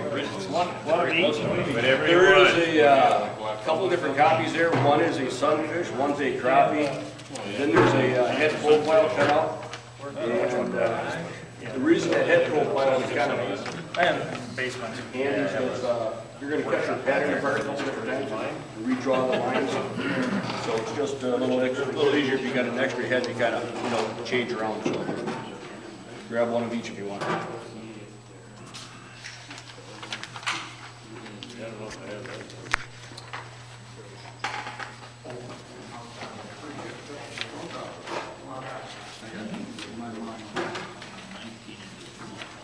One of each. Whatever you There want. is a couple of different copies there. One is a sunfish, one's a crappie. Then there's a head profile cut out. And the reason that head profile is kind of And basement. handy is you're going to cut your pattern apart a couple different times and redraw the lines. So it's just a little easier if you got an extra head to kind of, change around. So grab one of each if you want.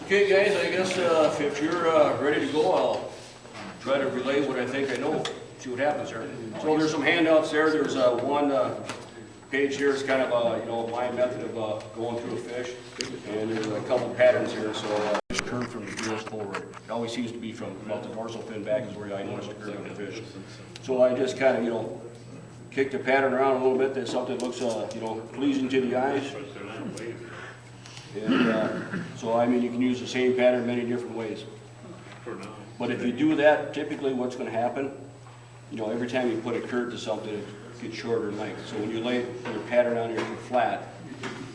Okay, guys, I guess if you're ready to go, I'll try to relay what I think I know, see what happens here. So there's some handouts there. There's one page here is kind of my method of going through a fish, and there's a couple patterns here. So fish curve from the gills forward. It always seems to be from about the dorsal fin back is where I notice the curve on the fish. So I just kind of kick the pattern around a little bit. That's something that looks pleasing to the eyes. And so, I mean, you can use the same pattern many different ways. But if you do that, typically what's going to happen, every time you put a curve to something, it gets shorter in length. So when you lay your pattern on here flat,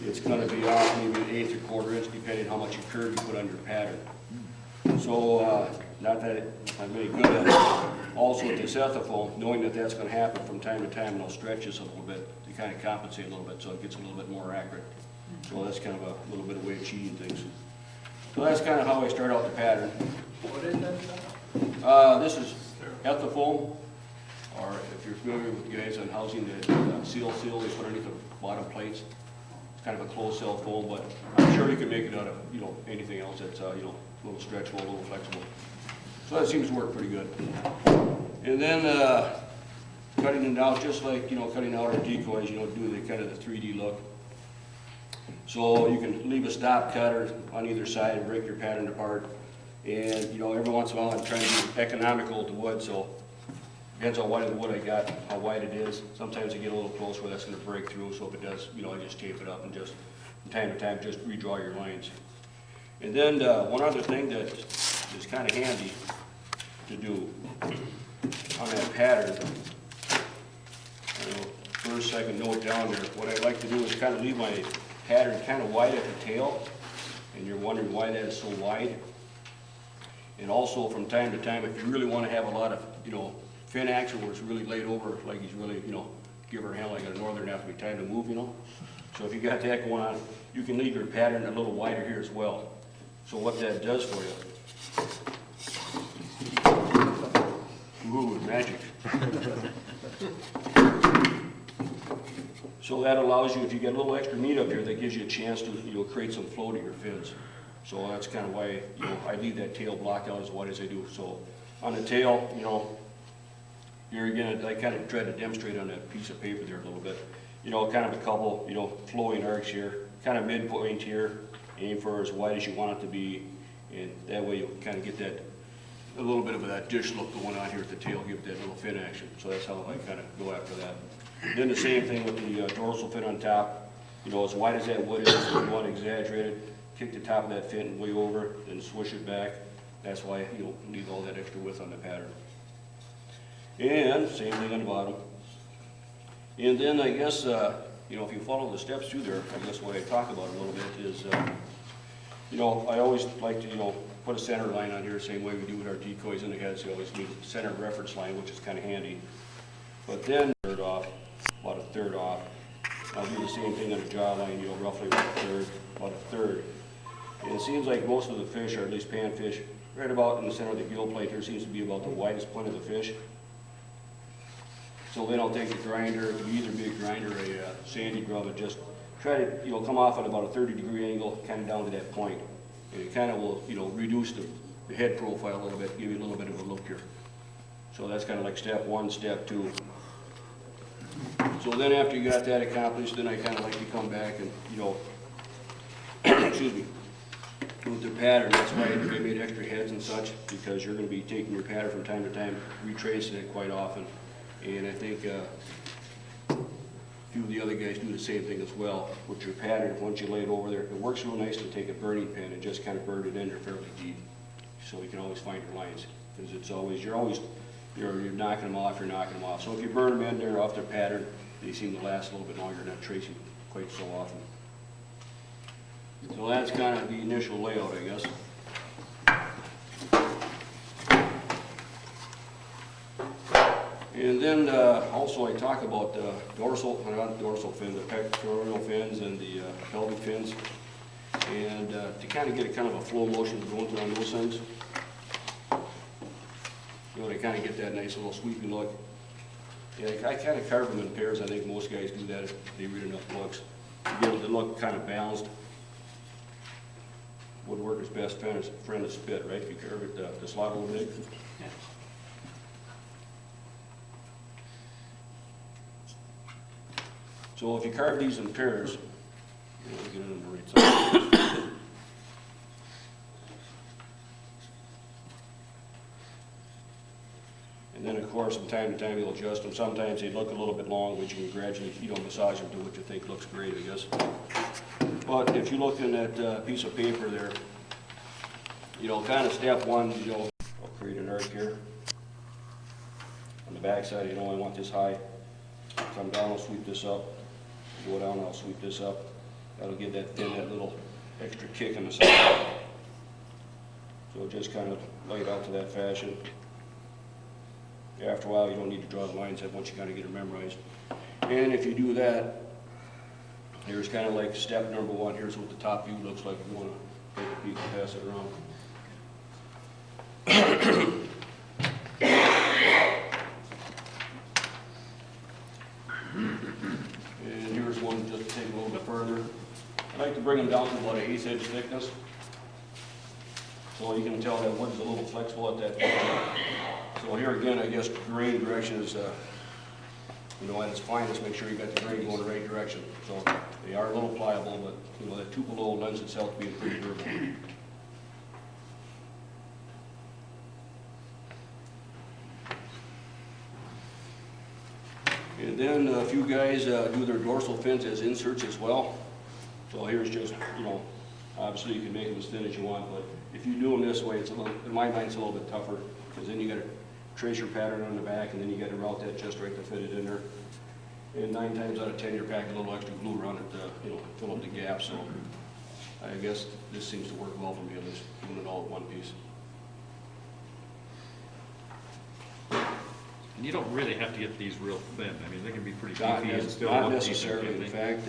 it's going to be off maybe an eighth or quarter inch, depending how much curve you put on your pattern. So, not that I'm very good at it. Also with this ethafoam, knowing that that's going to happen from time to time, and I'll stretch this a little bit to kind of compensate a little bit so it gets a little bit more accurate. So that's kind of a little bit of way of cheating things. So that's kind of how I start out the pattern. What is that? This is ethafoam, or if you're familiar with guys on housing that seal they put underneath the bottom plates. It's kind of a closed cell foam, but I'm sure you can make it out of anything else that's a little stretchable, a little flexible. So that seems to work pretty good. And then cutting it out, just like cutting out our decoys, do the kind of the 3D look. So you can leave a stop cutter on either side and break your pattern apart. And every once in a while I'm trying to be economical with the wood, so depends on what wide of the wood I got, how wide it is. Sometimes I get a little close where that's going to break through, so if it does, I just tape it up and just from time to time just redraw your lines. And then one other thing that is kind of handy to do on that pattern, first I can note down there, what I like to do is kind of leave my pattern kind of wide at the tail, and you're wondering why that is so wide. And also from time to time, if you really want to have a lot of fin action where it's really laid over, like he's really give her a hand like a northern after be time to move, So if you got that going on, you can leave your pattern a little wider here as well. So what that does for you, ooh, magic. So that allows you, if you get a little extra meat up here, that gives you a chance to create some flow to your fins. So that's kind of why I leave that tail blocked out as wide as I do. So on the tail, here again, I kind of try to demonstrate on that piece of paper there a little bit. Kind of a couple, flowing arcs here, kind of midpoint here, aim for as wide as you want it to be, and that way you'll kind of get that a little bit of that dish look going on here at the tail, give that little fin action. So that's how I kind of go after that. Then the same thing with the dorsal fin on top. As wide as that wood is, if you want to exaggerate it, kick the top of that fin way over, then swish it back. That's why you leave all that extra width on the pattern. And same thing on the bottom. And then I guess, if you follow the steps through there, I guess what I talk about a little bit is, I always like to, put a center line on here, same way we do with our decoys in the heads. You always need a center reference line, which is kind of handy. But then third off, about a third off. I'll do the same thing on the jaw line, roughly about a third. And it seems like most of the fish, or at least panfish, right about in the center of the gill plate here seems to be about the widest point of the fish. So then I'll take the grinder, it can either be a grinder or a sandy grub, and just try to come off at about a 30-degree angle, kind of down to that point. And it kind of will reduce the head profile a little bit, give you a little bit of a look here. So that's kind of like step one, step two. So then after you got that accomplished, then I kind of like to come back and, excuse me, with the pattern. That's why I made extra heads and such, because you're going to be taking your pattern from time to time, retracing it quite often. And I think a few of the other guys do the same thing as well with your pattern. Once you lay it over there, it works real nice to take a burning pin and just kind of burn it in there fairly deep. so you can always find your lines. Because it's always, you're knocking them off, So if you burn them in there off their pattern, they seem to last a little bit longer, not tracing quite so often. So that's kind of the initial layout, I guess. And then also I talk about the not dorsal fins, the pectoral fins and the pelvic fins. And to kind of get a kind of a flow motion going through on those things. You know, to kind of get that nice little sweeping look. Yeah, I kind of carve them in pairs. I think most guys do that if they read enough books. To get them to look kind of balanced. Woodworker's best friend is spit, right? If you carve it the slot a little big. So if you carve these in pairs, get it on the right side. And then, of course, from time to time, you'll adjust them. Sometimes they look a little bit long, but you can gradually, massage them to what you think looks great, I guess. But if you look in that piece of paper there, kind of step one, I'll create an arc here. On the back side, I want this high. Come down, I'll sweep this up. Go down, I'll sweep this up. That'll give that little extra kick in the side. So just kind of lay it out to that fashion. After a while, you don't need to draw the lines up once you kind of get it memorized. And if you do that, here's kind of like step number one. Here's what the top view looks like. You want to take a peek and pass it around. And here's one just to take a little bit further. I like to bring them down to about an 1/8 inch thickness. So you can tell that wood's a little flexible at that point. So here again, I guess grain direction is, at its finest, make sure you got the grain going the right direction. So they are a little pliable, but that Tupelo lends itself to being pretty durable. And then a few guys do their dorsal fins as inserts as well. So here's just, obviously you can make them as thin as you want, but if you do them this way, in my mind, it's a little bit tougher, because then you got to trace your pattern on the back, and then you got to route that just right to fit it in there. And 9 times out of 10, you're packing a little extra glue around it to, fill up the gap. So I guess this seems to work well for me, at least doing it all in one piece. And you don't really have to get these real thin. I mean, they can be pretty Not, beefy and still not look necessarily. decent, In fact,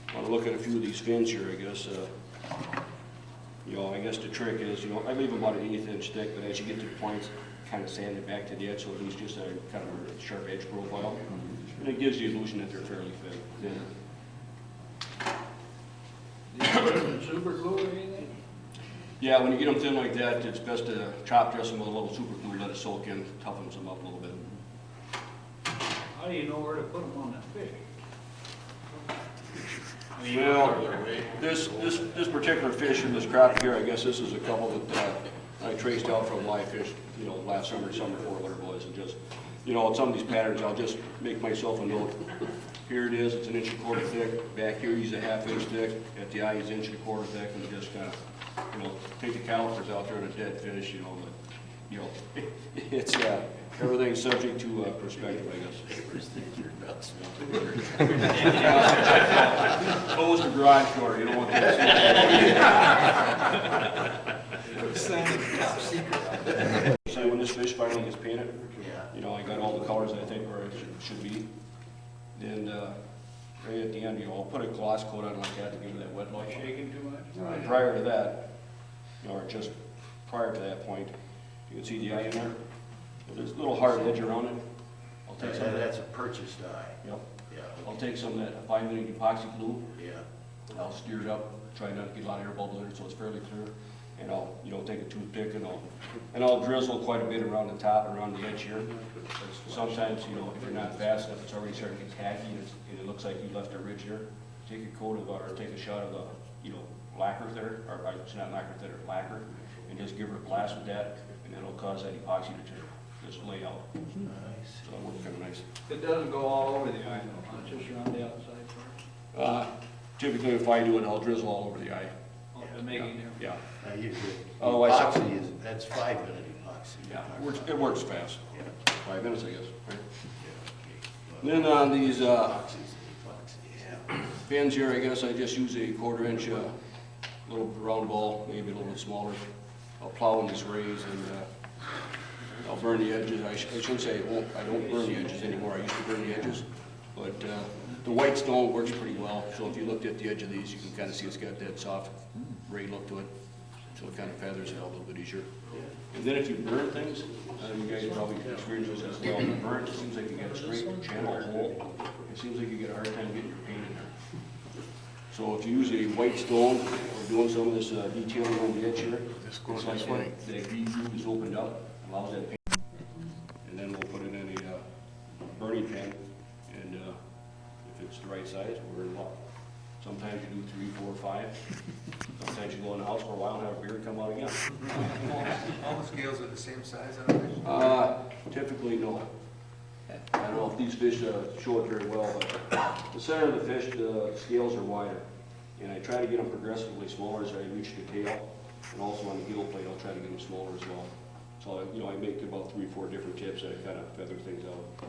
I want to look at a few of these fins here, I guess. I guess the trick is, I leave them about an 1/8 inch thick, but as you get to the points, kind of sand it back to the edge so it leaves just a kind of a sharp edge profile. And it gives the illusion that they're fairly thin. Did you put them in super glue or anything? Yeah, when you get them thin like that, it's best to chop dress them with a little super glue, let it soak in, toughens them up a little bit. How do you know where to put them on that fish? Well, this particular fish in this crop here, I guess this is a couple that I traced out from live fish, last summer before, whatever it was, and just, on some of these patterns, I'll just make myself a note. Here it is, it's 1 1/4 inch thick. Back here, use a 1/2 inch thick. At the eye, it's 1 1/4 inch thick, and just kind of, take the calipers out there on a dead fish, but, it's, everything's subject to perspective, I guess. Close the garage door, you don't want that. So when this fish finally gets painted, I got all the colors I think where it should be. Then right at the end, I'll put a gloss coat on like that to give it that wet look. Shaking too much? Prior to that, or just prior to that point, you can see the eye in there. There's a little hard edge around it. I'll take some. That's a purchased eye. Yep. Yeah. I'll take some of that 5-minute epoxy glue. Yeah. I'll stir it up, try not to get a lot of air bubbles in it so it's fairly clear. And I'll, take a toothpick and I'll drizzle quite a bit around the top, around the edge here. Sometimes, if you're not fast enough, it's already starting to get tacky and it looks like you left a ridge here. Take a coat of, or take a shot of the, lacquer thinner, or it's not lacquer thinner, lacquer, and just give her a blast with that, and it'll cause that epoxy to just lay out. Nice. So that works kind of nice. It doesn't go all over the eye, though, not just around the outside part. Typically, if I do it, I'll drizzle all over the eye. Okay. making it. Yeah, Now you could, Otherwise, epoxy is, that's 5-minute epoxy. yeah, it works fast. Yeah. 5 minutes, I guess, right? Yeah, Then on these, epoxy's epoxy, yeah. fins here, I guess I just use a 1/4 inch, little round ball, maybe a little bit smaller. I'll plow in these rays and, I'll burn the edges. I shouldn't say I don't burn the edges anymore. I used to burn the edges. But, the white stone works pretty well. So if you looked at the edge of these, you can kind of see it's got that soft ray look to it. So it kind of feathers it out a little bit easier. And then if you burn things, you guys probably experience this as well. When you burn, it seems like you get a straight channel hole. It seems like you get a hard time getting your paint in there. So if you use a white stone, or doing some of this detailing on the edge here, it's like that groove is opened up, allows that paint. And then we'll put it in a burning pan, and if it's the right size, we're in luck. Sometimes you do 3, 4, 5. Sometimes you go in the house for a while and have a beard come out again. All the scales are the same size on a fish? Typically, no. I don't know if these fish show it very well, but the center of the fish, the scales are wider. And I try to get them progressively smaller as I reach the tail. And also on the gill plate, I'll try to get them smaller as well. So, I make about 3 or 4 different tips that I kind of feather things out.